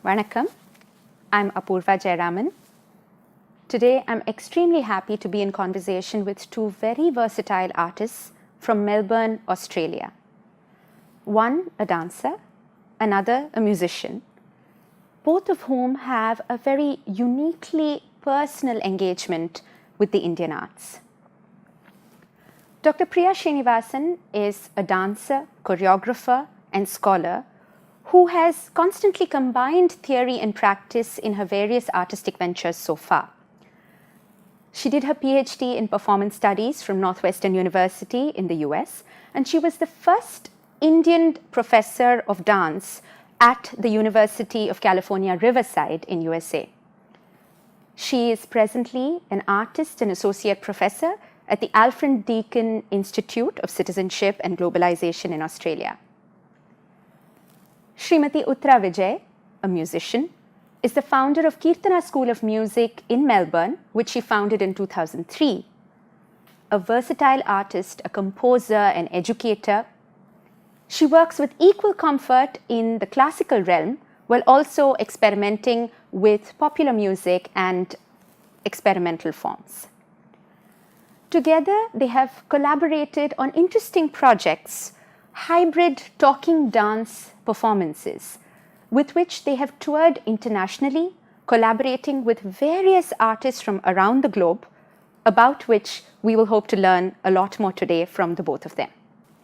Vanakkam, I'm Apurva Jayaraman. Today, I'm extremely happy to be in conversation with two very versatile artists from Melbourne, Australia. One, a dancer, another, a musician, both of whom have a very uniquely personal engagement with the Indian arts. Dr.Priya Srinivasan is a dancer, choreographer, and scholar who has constantly combined theory and practice in her various artistic ventures so far. She did her PhD in performance studies from Northwestern University in the US, and she was the first Indian professor of dance at the University of California, Riverside in USA. She is presently an artist and associate professor at the Alfred Deakin Institute of Citizenship and Globalization in Australia. Srimati Uthra Vijay, a musician, is the founder of Kirtana School of Music in Melbourne, which she founded in 2003. A versatile artist, a composer, and educator, she works with equal comfort in the classical realm while also experimenting with popular music and experimental forms. Together, they have collaborated on interesting projects, hybrid talking dance performances, with which they have toured internationally, collaborating with various artists from around the globe, about which we will hope to learn a lot more today from the both of them.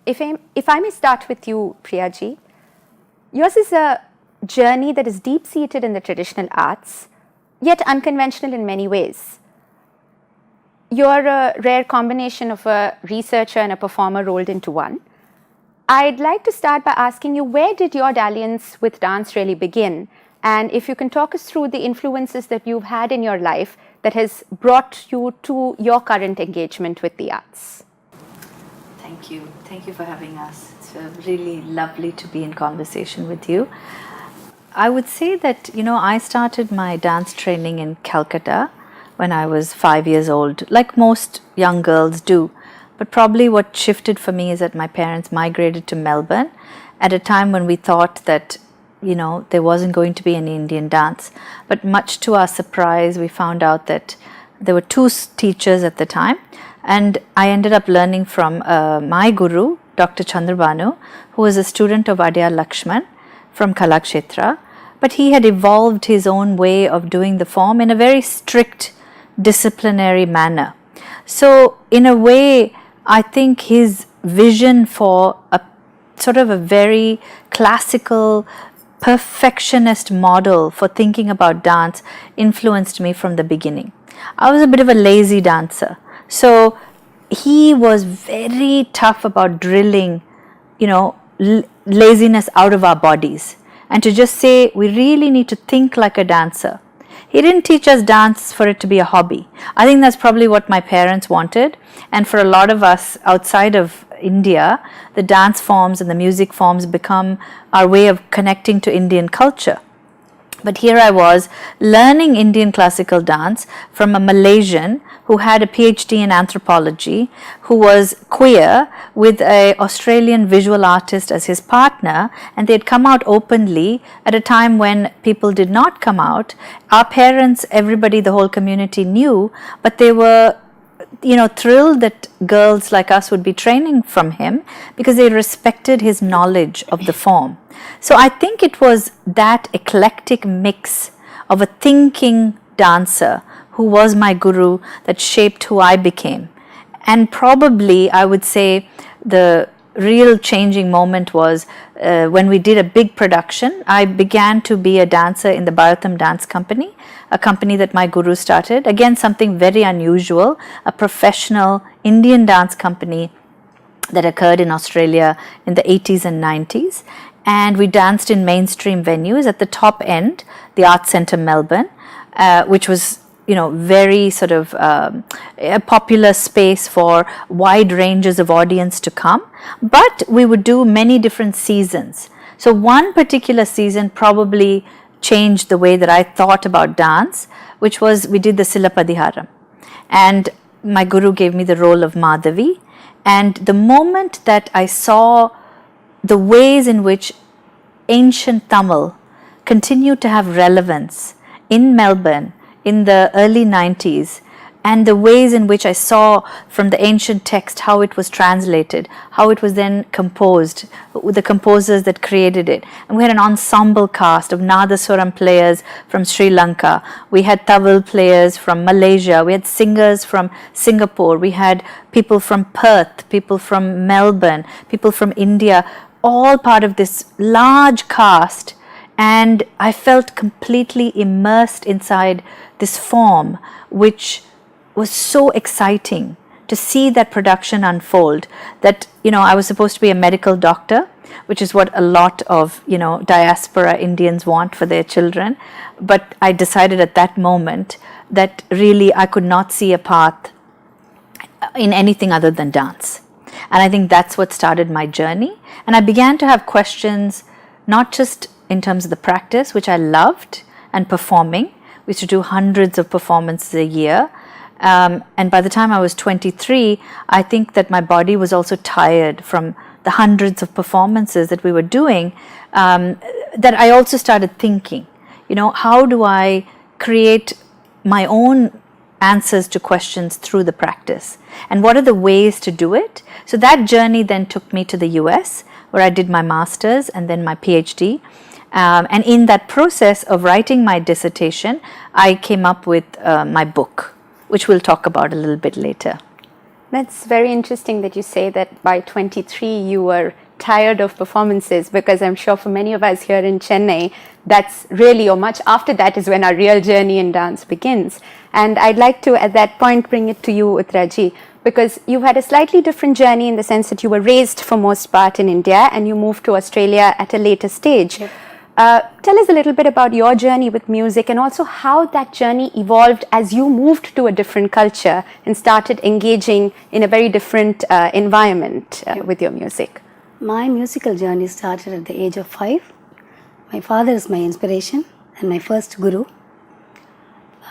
If I may start with you, Priyaji, yours is a journey that is deep-seated in the traditional arts, yet unconventional in many ways. You're a rare combination of a researcher and a performer rolled into one. I'd like to start by asking you, where did your dalliance with dance really begin? And if you can talk us through the influences that you've had in your life that has brought you to your current engagement with the arts. Thank you. Thank you for having us. It's really lovely to be in conversation with you. I would say that, I started my dance training in Calcutta when I was 5 years old, like most young girls do. But probably what shifted for me is that my parents migrated to Melbourne at a time when we thought that, there wasn't going to be any Indian dance. But much to our surprise, we found out that there were two teachers at the time. And I ended up learning from my guru, Dr. Chandrabanu, who was a student of Adyar Lakshman from Kalakshetra. But he had evolved his own way of doing the form in a very strict, disciplinary manner. So in a way, I think his vision for a sort of a very classical, perfectionist model for thinking about dance influenced me from the beginning. I was a bit of a lazy dancer. So he was very tough about drilling, laziness out of our bodies. And to just say, we really need to think like a dancer. He didn't teach us dance for it to be a hobby. I think that's probably what my parents wanted. And for a lot of us outside of India, the dance forms and the music forms become our way of connecting to Indian culture. But here I was learning Indian classical dance from a Malaysian who had a PhD in anthropology, who was queer, with an Australian visual artist as his partner, and they had come out openly at a time when people did not come out. Our parents, everybody, the whole community knew, but they were thrilled that girls like us would be training from him because they respected his knowledge of the form. So I think it was that eclectic mix of a thinking dancer who was my guru that shaped who I became. And probably I would say the real changing moment was when we did a big production. I began to be a dancer in the Bharatanatyam dance company, a company that my guru started. Again, something very unusual, a professional Indian dance company that occurred in Australia in the 80s and 90s. And we danced in mainstream venues at the top end, the Arts Centre Melbourne, which was very sort of a popular space for wide ranges of audience to come. But we would do many different seasons. So one particular season probably changed the way that I thought about dance, which was we did the Silapadiharam. And my guru gave me the role of Madhavi. And the moment that I saw the ways in which ancient Tamil continued to have relevance in Melbourne in the early 90s, and the ways in which I saw from the ancient text how it was translated, how it was then composed, the composers that created it. And we had an ensemble cast of Nadaswaram players from Sri Lanka, we had Tawil players from Malaysia, we had singers from Singapore, we had people from Perth, people from Melbourne, people from India, all part of this large cast. And I felt completely immersed inside this form, which was so exciting to see that production unfold. That, I was supposed to be a medical doctor, which is what a lot of, diaspora Indians want for their children. But I decided at that moment that really I could not see a path in anything other than dance. And I think that's what started my journey. And I began to have questions, not just in terms of the practice, which I loved, and performing. We used to do hundreds of performances a year. And by the time I was 23, I think that my body was also tired from the hundreds of performances that we were doing, that I also started thinking, how do I create my own answers to questions through the practice? And what are the ways to do it? So that journey then took me to the US, where I did my master's and then my PhD. And in that process of writing my dissertation, I came up with my book, which we'll talk about a little bit later. That's very interesting that you say that by 23 you were tired of performances, because I'm sure for many of us here in Chennai, that's really, or much after that, is when our real journey in dance begins. And I'd like to, at that point, bring it to you, Uthra ji, because you've had a slightly different journey in the sense that you were raised for most part in India and you moved to Australia at a later stage. Yep. Tell us a little bit about your journey with music, and also how that journey evolved as you moved to a different culture and started engaging in a very different environment with your music. My musical journey started at the age of 5. My father is my inspiration and my first guru.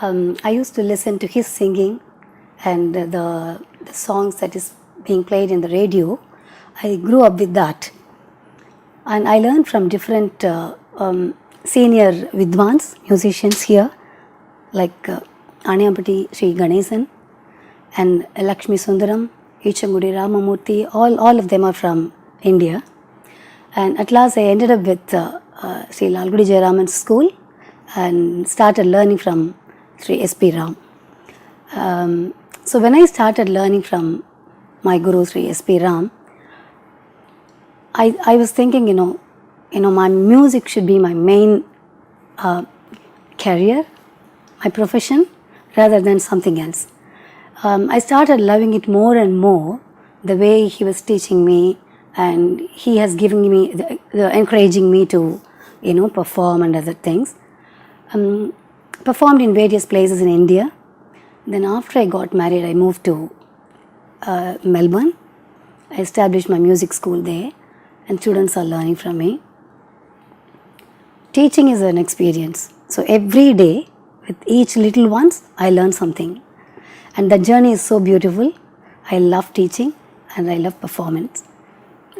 I used to listen to his singing and the songs that is being played in the radio. I grew up with that. And I learned from different senior Vidwans, musicians here, like Anyampati Sri Ganesan and Lakshmi Sundaram, Ichangudi Ramamurthy, all of them are from India. And at last I ended up with Sri Lalgudi Jayaraman's school and started learning from Sri S.P. Ram. So when I started learning from my guru Sri S.P. Ram, I was thinking, my music should be my main career, my profession, rather than something else. I started loving it more and more, the way he was teaching me, and he has given me, encouraging me to, perform and other things. Performed in various places in India. Then after I got married, I moved to Melbourne. I established my music school there, and students are learning from me. Teaching is an experience. So every day, with each little ones, I learn something. And the journey is so beautiful. I love teaching and I love performance.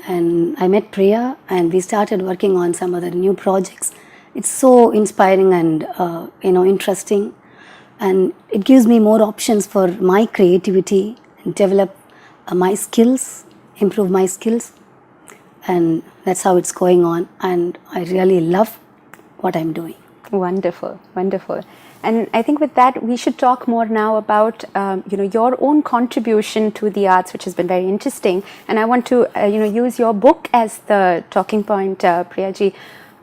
And I met Priya and we started working on some other new projects. It's so inspiring and interesting. And it gives me more options for my creativity and develop my skills, improve my skills. And that's how it's going on. And I really love what I'm doing. Wonderful, wonderful. And I think with that, we should talk more now about, your own contribution to the arts, which has been very interesting. And I want to, use your book as the talking point, Priya ji.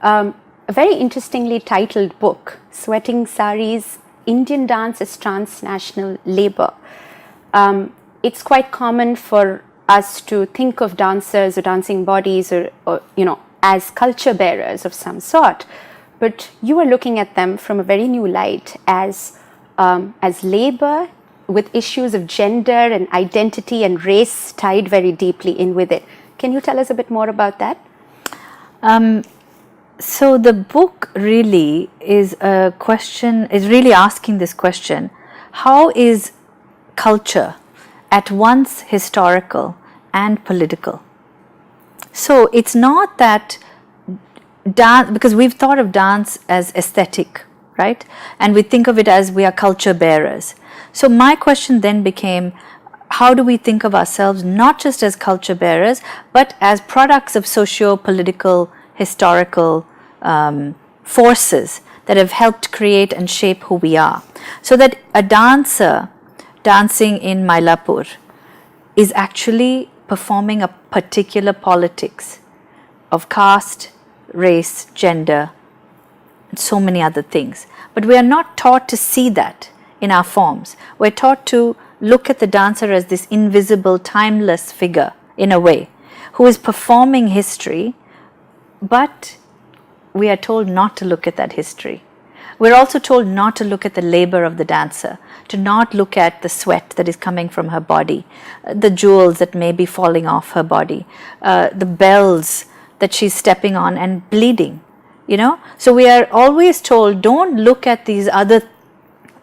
A very interestingly titled book, Sweating Saris, Indian Dance as Transnational Labor. It's quite common for us to think of dancers or dancing bodies or as culture bearers of some sort. But you are looking at them from a very new light as labor with issues of gender and identity and race tied very deeply in with it. Can you tell us a bit more about that? So the book really is really asking this question: how is culture at once historical and political? So it's not that dance, because we've thought of dance as aesthetic, right? And we think of it as we are culture bearers. So my question then became, how do we think of ourselves not just as culture bearers, but as products of socio-political, historical forces that have helped create and shape who we are? So that a dancer dancing in Mylapore is actually performing a particular politics of caste, race, gender, and so many other things. But we are not taught to see that in our forms. We're taught to look at the dancer as this invisible, timeless figure, in a way, who is performing history, but we are told not to look at that history. We're also told not to look at the labor of the dancer, to not look at the sweat that is coming from her body, the jewels that may be falling off her body, the bells that she's stepping on and bleeding, you know. So we are always told, don't look at these other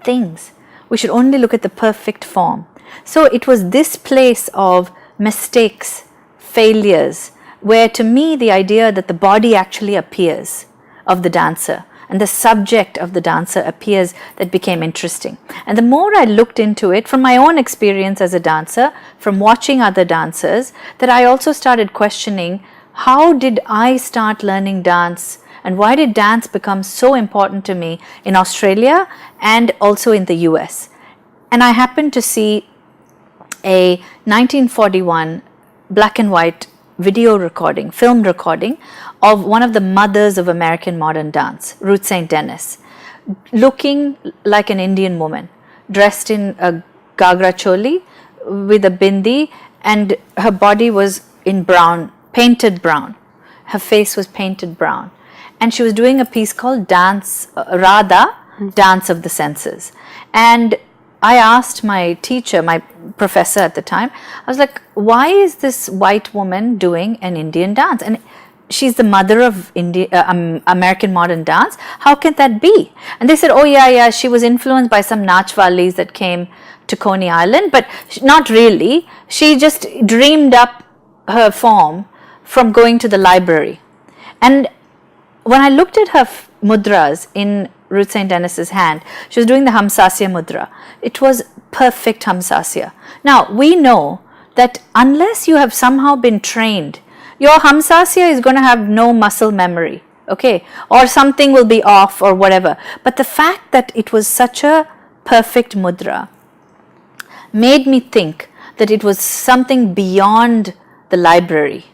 things. We should only look at the perfect form. So it was this place of mistakes, failures, where to me the idea that the body actually appears of the dancer and the subject of the dancer appears, that became interesting. And the more I looked into it, from my own experience as a dancer, from watching other dancers, that I also started questioning, how did I start learning dance, and why did dance become so important to me in Australia and also in the US? And I happened to see a 1941 black and white video recording, film recording of one of the mothers of American modern dance, Ruth St. Denis, looking like an Indian woman, dressed in a gagra choli with a bindi, and her body was in brown, painted brown. Her face was painted brown. And she was doing a piece called Dance, Radha, Dance of the Senses. And I asked my teacher, my professor at the time, I was like, why is this white woman doing an Indian dance? And she's the mother of American modern dance. How can that be? And they said, oh yeah, she was influenced by some Nachwalis that came to Coney Island, but not really. She just dreamed up her form from going to the library. And when I looked at her mudras in Ruth St. Denis's hand, she was doing the Hamsasya mudra. It was perfect Hamsasya. Now, we know that unless you have somehow been trained, your Hamsasya is going to have no muscle memory, okay? Or something will be off or whatever. But the fact that it was such a perfect mudra made me think that it was something beyond the library,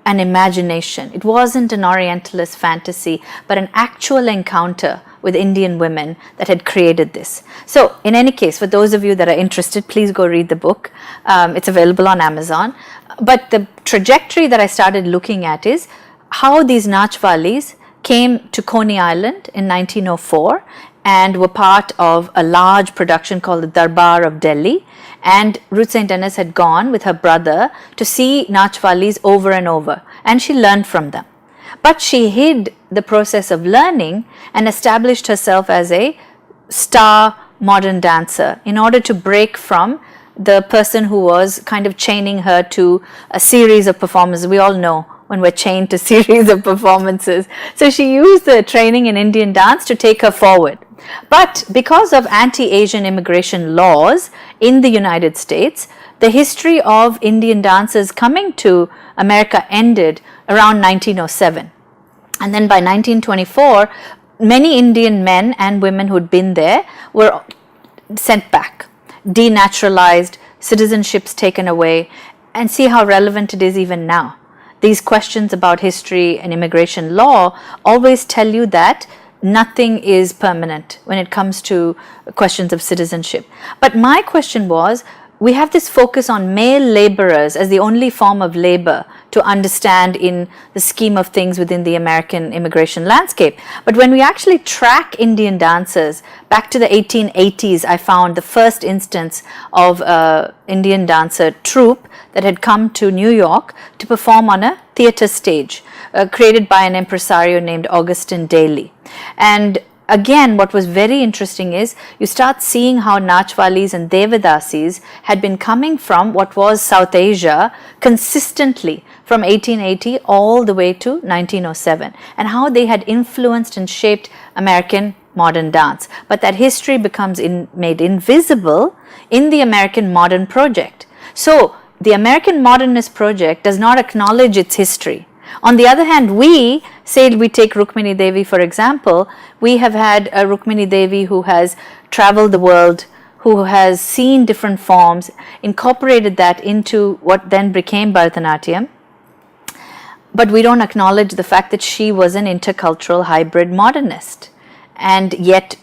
an imagination. It wasn't an Orientalist fantasy, but an actual encounter with Indian women that had created this. So in any case, for those of you that are interested, please go read the book. It's available on Amazon. But the trajectory that I started looking at is how these Nachwalis came to Coney Island in 1904 and were part of a large production called the Darbar of Delhi. And Ruth St. Denis had gone with her brother to see Nachwalis over and over, and she learned from them. But she hid the process of learning and established herself as a star modern dancer in order to break from the person who was kind of chaining her to a series of performances. We all know when we're chained to series of performances. So she used the training in Indian dance to take her forward. But because of anti-Asian immigration laws in the United States, the history of Indian dancers coming to America ended around 1907. And then by 1924, many Indian men and women who'd been there were sent back, denaturalized, citizenships taken away, and see how relevant it is even now. These questions about history and immigration law always tell you that nothing is permanent when it comes to questions of citizenship. But my question was, we have this focus on male laborers as the only form of labor to understand in the scheme of things within the American immigration landscape. But when we actually track Indian dancers back to the 1880s, I found the first instance of an Indian dancer troupe that had come to New York to perform on a theater stage created by an impresario named Augustin Daly. And again, what was very interesting is you start seeing how Nachwalis and Devadasis had been coming from what was South Asia consistently from 1880 all the way to 1907, and how they had influenced and shaped American modern dance. But that history becomes made invisible in the American Modern Project. So the American Modernist Project does not acknowledge its history. On the other hand, we take Rukmini Devi for example, we have had a Rukmini Devi who has traveled the world, who has seen different forms, incorporated that into what then became Bharatanatyam. But we don't acknowledge the fact that she was an intercultural hybrid modernist. And yet,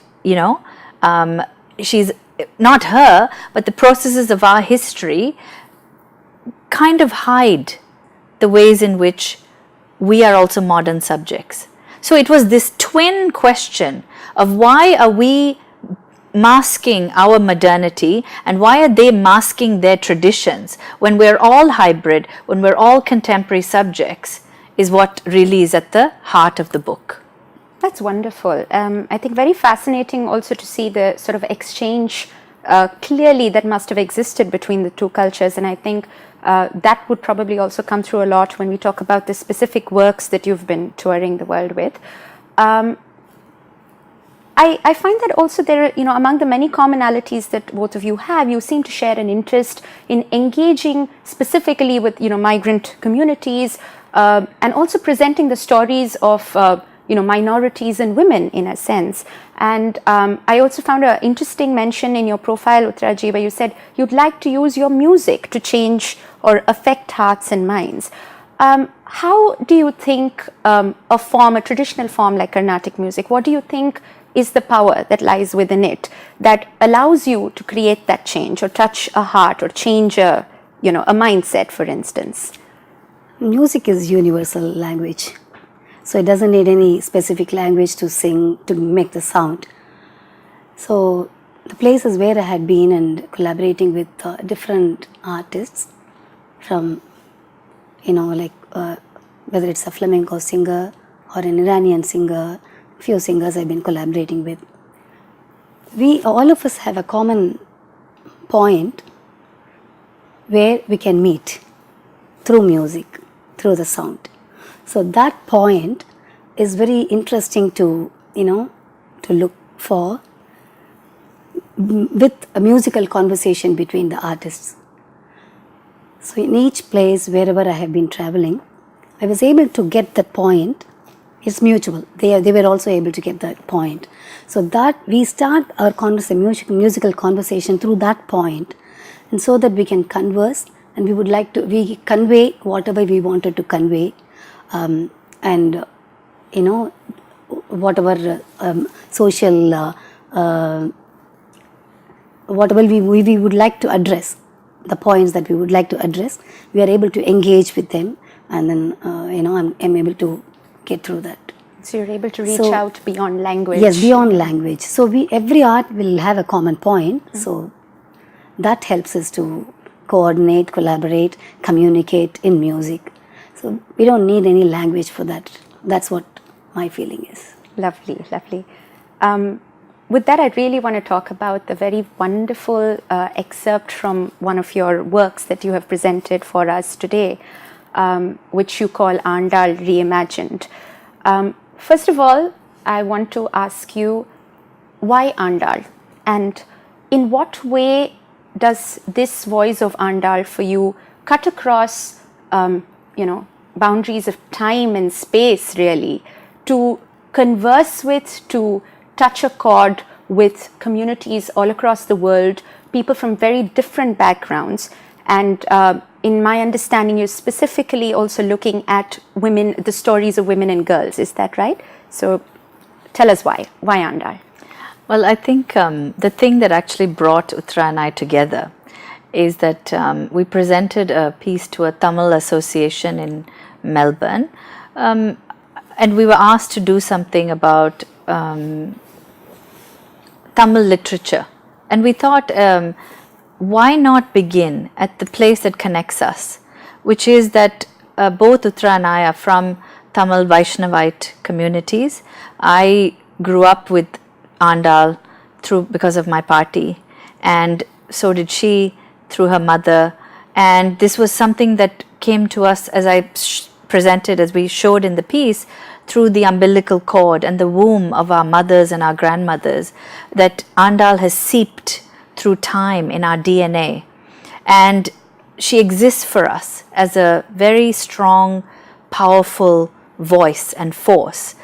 she's not her, but the processes of our history kind of hide the ways in which we are also modern subjects. So it was this twin question of why are we masking our modernity and why are they masking their traditions when we're all hybrid, when we're all contemporary subjects, is what really is at the heart of the book. That's wonderful. I think very fascinating also to see the sort of exchange clearly that must have existed between the two cultures, and I think that would probably also come through a lot when we talk about the specific works that you've been touring the world with. I find that also there are, among the many commonalities that both of you have, you seem to share an interest in engaging specifically with, migrant communities and also presenting the stories of, minorities and women in a sense. And I also found an interesting mention in your profile, Uthra ji, where you said you'd like to use your music to change or affect hearts and minds. How do you think a traditional form like Carnatic music, what do you think is the power that lies within it that allows you to create that change or touch a heart or change a mindset, for instance? Music is universal language. So it doesn't need any specific language to sing, to make the sound. So the places where I had been and collaborating with different artists from, whether it's a flamenco singer or an Iranian singer, few singers I've been collaborating with. All of us have a common point where we can meet through music, through the sound. So that point is very interesting to look for with a musical conversation between the artists. So in each place, wherever I have been traveling, I was able to get that point. It's mutual. They were also able to get that point. So that we start our musical conversation through that point, and so that we can converse and we convey whatever we wanted to convey. Whatever social, whatever we would like to address, the points that we would like to address, we are able to engage with them, and then I'm able to get through that. So you're able to reach out beyond language. Yes, beyond language. So every art will have a common point. Mm-hmm. So that helps us to coordinate, collaborate, communicate in music. So we don't need any language for that. That's what my feeling is. Lovely, lovely. With that, I really want to talk about the very wonderful excerpt from one of your works that you have presented for us today, which you call Andal Reimagined. First of all, I want to ask you, why Andal? And in what way does this voice of Andal for you cut across boundaries of time and space, really, to converse with, to touch a chord with communities all across the world, people from very different backgrounds. And in my understanding, you're specifically also looking at women, the stories of women and girls. Is that right? So tell us why. Why Andal? Well, I think the thing that actually brought Uthra and I together is that we presented a piece to a Tamil association in Melbourne, and we were asked to do something about Tamil literature. And we thought, why not begin at the place that connects us, which is that both Uthra and I are from Tamil Vaishnavite communities. I grew up with Andal because of my party, and so did she through her mother. And this was something that came to us, as I presented, as we showed in the piece, through the umbilical cord and the womb of our mothers and our grandmothers, that Andal has seeped through time in our DNA. And she exists for us as a very strong, powerful voice and force.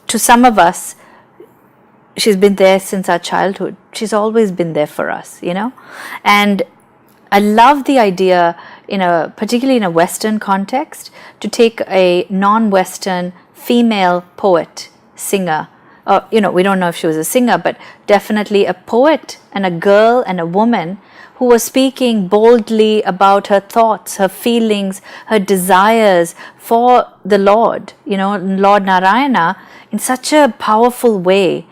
To some of us, she's been there since our childhood. She's always been there for us, you know. And I love the idea, particularly in a Western context, to take a non-Western female poet, singer, or, we don't know if she was a singer, but definitely a poet and a girl and a woman who was speaking boldly about her thoughts, her feelings, her desires for the Lord, Lord Narayana, in such a powerful way.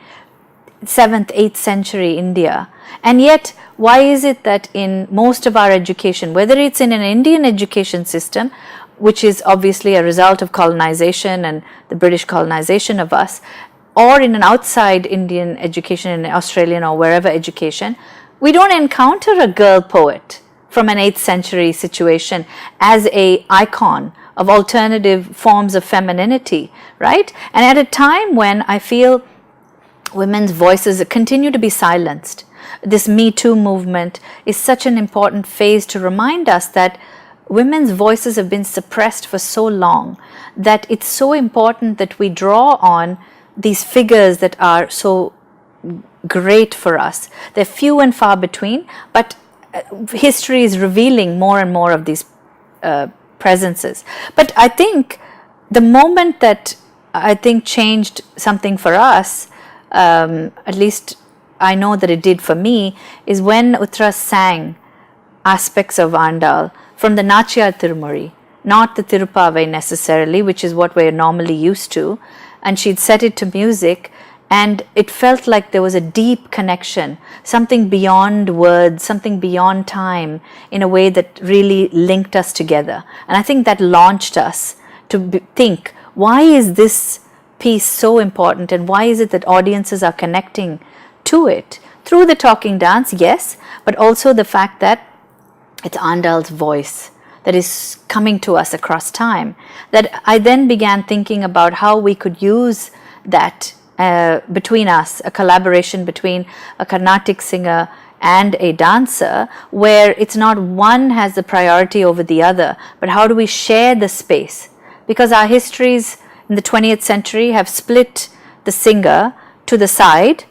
7th, 8th century India. And yet, why is it that in most of our education, whether it's in an Indian education system, which is obviously a result of colonization and the British colonization of us, or in an outside Indian education, in Australian or wherever education, we don't encounter a girl poet from an 8th century situation as an icon of alternative forms of femininity, right? And at a time when I feel women's voices continue to be silenced, this Me Too movement is such an important phase to remind us that women's voices have been suppressed for so long, that it's so important that we draw on these figures that are so great for us. They're few and far between, but history is revealing more and more of these presences. But I think the moment that changed something for us, at least I know that it did for me, is when Uthra sang aspects of Andal from the Nachiyar Tirumuri, not the Tirupavai necessarily, which is what we're normally used to, and she'd set it to music, and it felt like there was a deep connection, something beyond words, something beyond time, in a way that really linked us together. And I think that launched us to think, why is this piece so important, and why is it that audiences are connecting to it through the talking dance, yes, but also the fact that it's Andal's voice that is coming to us across time. That I then began thinking about how we could use that between us, a collaboration between a Carnatic singer and a dancer, where it's not one has the priority over the other, but how do we share the space? Because our histories in the 20th century have split the singer to the side,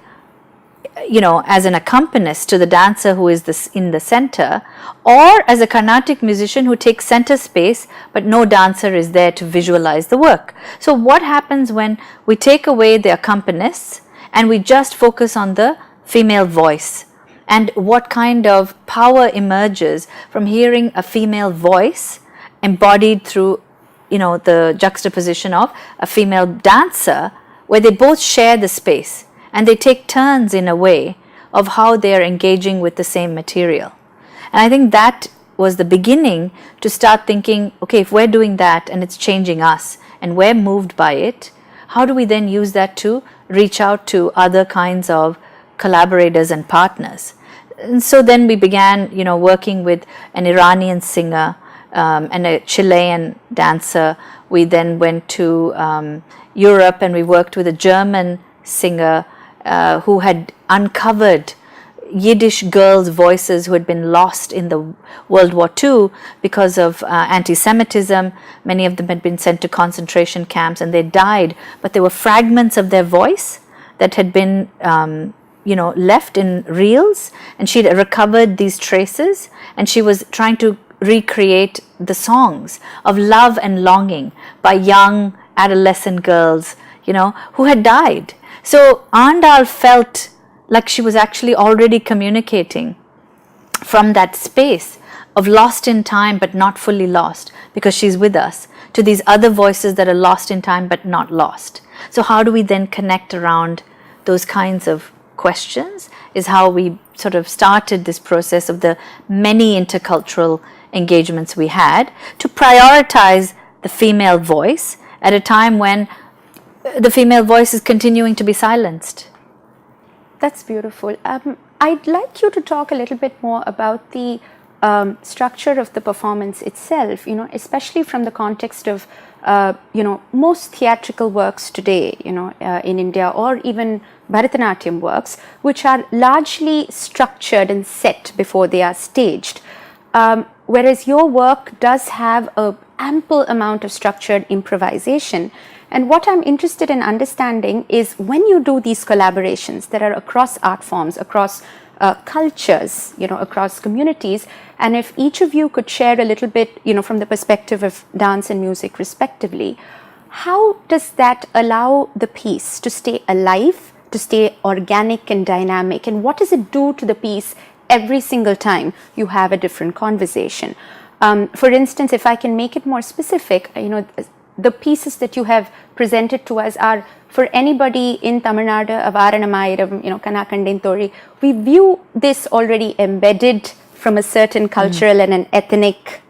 as an accompanist to the dancer who is in the center, or as a Carnatic musician who takes center space, but no dancer is there to visualize the work. So what happens when we take away the accompanists and we just focus on the female voice? And what kind of power emerges from hearing a female voice embodied through, the juxtaposition of a female dancer, where they both share the space and they take turns in a way of how they are engaging with the same material. And I think that was the beginning to start thinking, okay, if we're doing that and it's changing us and we're moved by it, how do we then use that to reach out to other kinds of collaborators and partners? And so then we began, working with an Iranian singer and a Chilean dancer. We then went to Europe and we worked with a German singer who had uncovered Yiddish girls' voices who had been lost in the World War II because of anti-Semitism. Many of them had been sent to concentration camps and they died, but there were fragments of their voice that had been left in reels, and she'd recovered these traces, and she was trying to recreate the songs of love and longing by young adolescent girls, who had died. So Andal felt like she was actually already communicating from that space of lost in time but not fully lost, because she's with us, to these other voices that are lost in time but not lost. So how do we then connect around those kinds of questions is how we sort of started this process of the many intercultural engagements we had to prioritize the female voice at a time when the female voice is continuing to be silenced. That's beautiful. I'd like you to talk a little bit more about the structure of the performance itself, especially from the context of, most theatrical works today, in India, or even Bharatanatyam works, which are largely structured and set before they are staged. Whereas your work does have an ample amount of structured improvisation. And what I'm interested in understanding is when you do these collaborations that are across art forms, across cultures, across communities, and if each of you could share a little bit, from the perspective of dance and music respectively, how does that allow the piece to stay alive, to stay organic and dynamic, and what does it do to the piece every single time you have a different conversation? For instance, if I can make it more specific, the pieces that you have presented to us are for anybody in Tamil Nadu, Avaranamayiram, Kanakandintori. We view this already embedded from a certain cultural and an ethnic,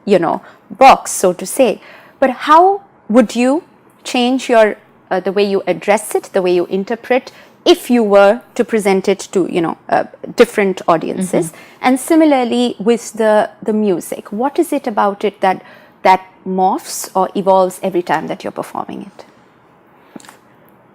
box, so to say. But how would you change your the way you address it, the way you interpret, if you were to present it to different audiences? And similarly with the music, what is it about it that morphs or evolves every time that you're performing it?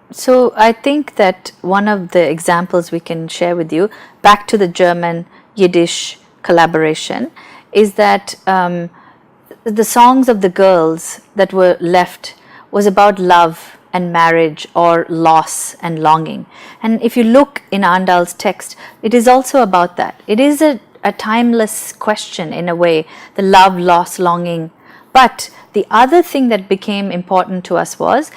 So I think that one of the examples we can share with you, back to the German Yiddish collaboration, is that the songs of the girls that were left was about love and marriage, or loss and longing. And if you look in Andal's text, it is also about that. It is a timeless question in a way, the love, loss, longing. But the other thing that became important to us was,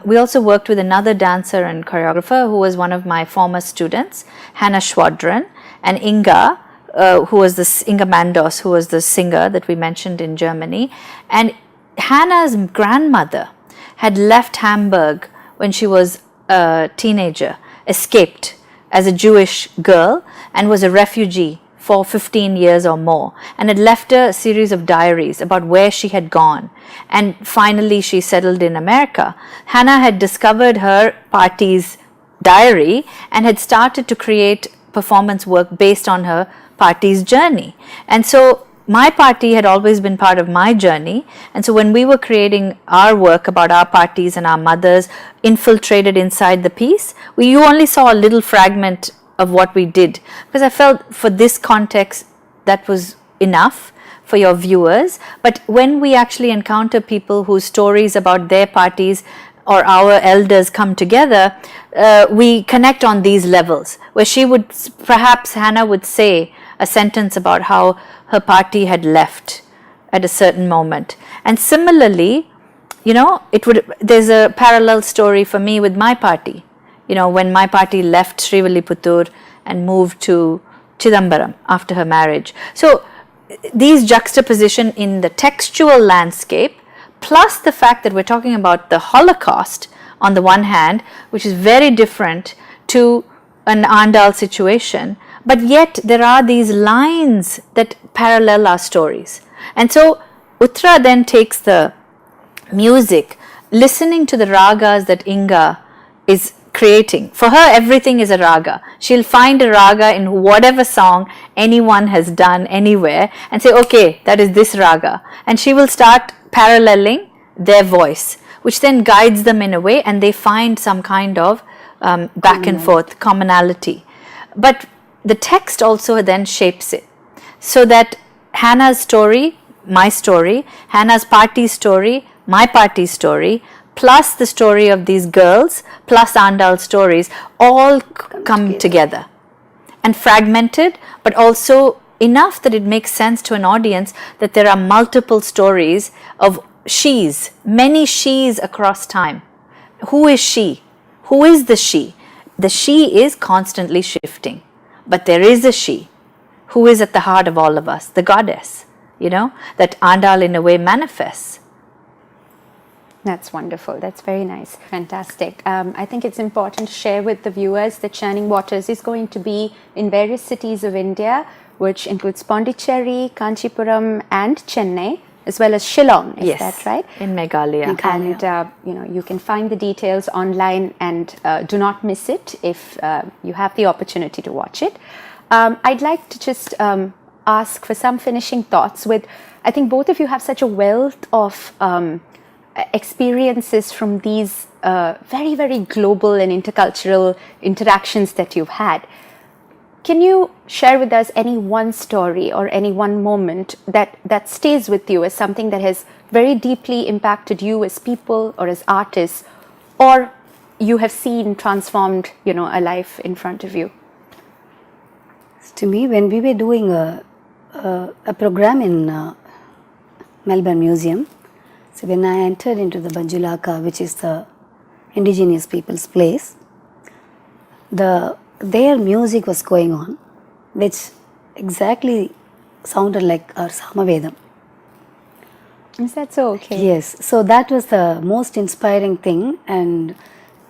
we also worked with another dancer and choreographer who was one of my former students, Hannah Schwadron, and Inga, Inga Mandos, who was the singer that we mentioned in Germany. And Hannah's grandmother had left Hamburg when she was a teenager, escaped as a Jewish girl, and was a refugee for 15 years or more, and had left a series of diaries about where she had gone. And finally she settled in America. Hannah had discovered her party's diary and had started to create performance work based on her party's journey. And so my party had always been part of my journey, and so when we were creating our work about our parties and our mothers infiltrated inside the piece, you only saw a little fragment of what we did, because I felt for this context that was enough for your viewers. But when we actually encounter people whose stories about their parties or our elders come together, we connect on these levels, where she would, perhaps Hannah would say a sentence about how her party had left at a certain moment. And similarly, there's a parallel story for me with my party. When my party left Srivilliputturu and moved to Chidambaram after her marriage. So these juxtaposition in the textual landscape, plus the fact that we're talking about the Holocaust on the one hand, which is very different to an Andal situation, but yet there are these lines that parallel our stories. And so Uthra then takes the music, listening to the ragas that Inga is creating. For her, everything is a raga. She'll find a raga in whatever song anyone has done anywhere and say, okay, that is this raga. And she will start paralleling their voice, which then guides them in a way, and they find some kind of back and forth commonality. But the text also then shapes it, so that Hannah's story, my story, Hannah's party story, my party story, plus the story of these girls, plus Andal stories, all come together. And fragmented, but also enough that it makes sense to an audience that there are multiple stories of she's, many she's across time. Who is she? Who is the she? The she is constantly shifting, but there is a she who is at the heart of all of us, the goddess, that Andal in a way manifests. That's wonderful. That's very nice. Fantastic. I think it's important to share with the viewers that Shining Waters is going to be in various cities of India, which includes Pondicherry, Kanchipuram and Chennai. as well as Shillong. Is Yes, that right? in Meghalaya. And you can find the details online, and do not miss it if you have the opportunity to watch it. I'd like to just ask for some finishing thoughts. I think both of you have such a wealth of experiences from these very, very global and intercultural interactions that you've had. Can you share with us any one story or any one moment that stays with you as something that has very deeply impacted you as people or as artists, or you have seen transformed, a life in front of you? To me, when we were doing a program in Melbourne Museum, so when I entered into the Banjulaka, which is the indigenous people's place, their music was going on, which exactly sounded like our Samavedam. Is that so? Okay. Yes, so that was the most inspiring thing. And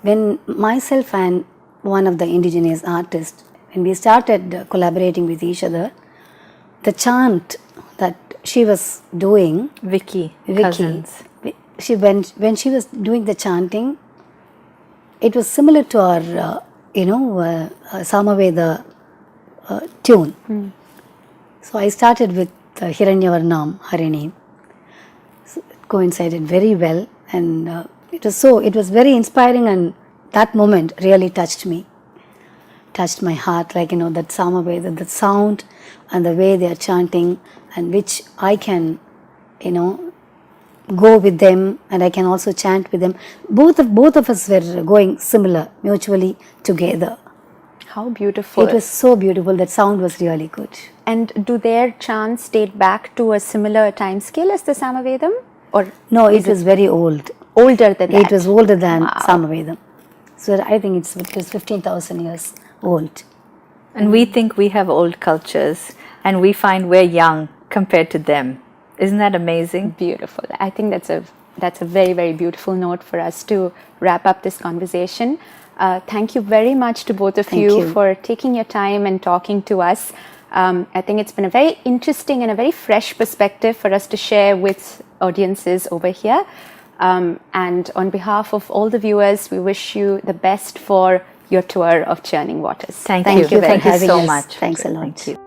when myself and one of the indigenous artists, when we started collaborating with each other, the chant that she was doing, Vicky Cousins. when she was doing the chanting, it was similar to our Samaveda tune. So I started with Hiranyavarnam Harini. So it coincided very well, and it was very inspiring, and that moment really touched my heart, like that Samaveda, the sound and the way they are chanting, and which I can go with them, and I can also chant with them. Both of us were going similar, mutually together. How beautiful. It was so beautiful. That sound was really good. And do their chants date back to a similar time scale as the Samavedam? Or no, it was very old. Older than that? It was older than Samavedam. So I think it was 15,000 years old. And we think we have old cultures, and we find we're young compared to them. Isn't that amazing? Beautiful. I think that's a very, very beautiful note for us to wrap up this conversation. Thank you very much to both of you for taking your time and talking to us. I think it's been a very interesting and a very fresh perspective for us to share with audiences over here. And on behalf of all the viewers, we wish you the best for your tour of Churning Waters. Thank you for having so us. much. Thanks a lot. Thank you.